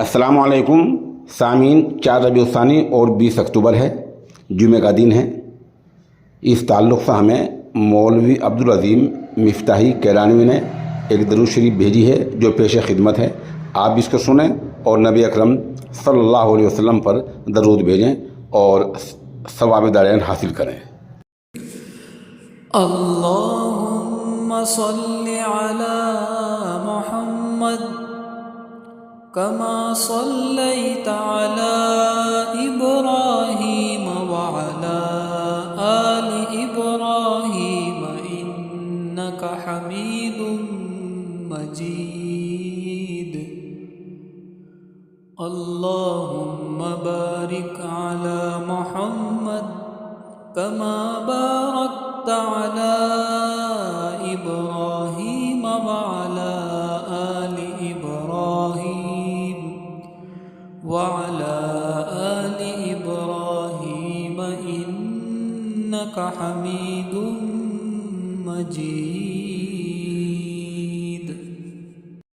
अस्सलामुअलैकुम सामीन। 4 रबीउल सानी और 20 अक्टूबर है, जुमे का दिन है। इस ताल्लुक़ से हमें मौलवी अब्दुल अज़ीम मिफ्ताही कैरानवी ने एक दरूद शरीफ भेजी है जो पेश खिदमत है। आप इसको सुनें और नबी अकरम सल्लल्लाहु अलैहि वसल्लम पर दरूद भेजें और सवाब दारैन हासिल करें। अल्लाहुम्मा सल्लि अला मुहम्मद कमा सल्लैता अला इब्राहीम व अला आलि इब्राहीम इन्नका हमीदुम मजीद। अल्लाहुम्मा बारिक अला मुहम्मद कमा बारकता अला इब्राहीम व अला आलि इब्राहीम व अला आलि इब्राहीम इन्नका हमीदुम मजीद।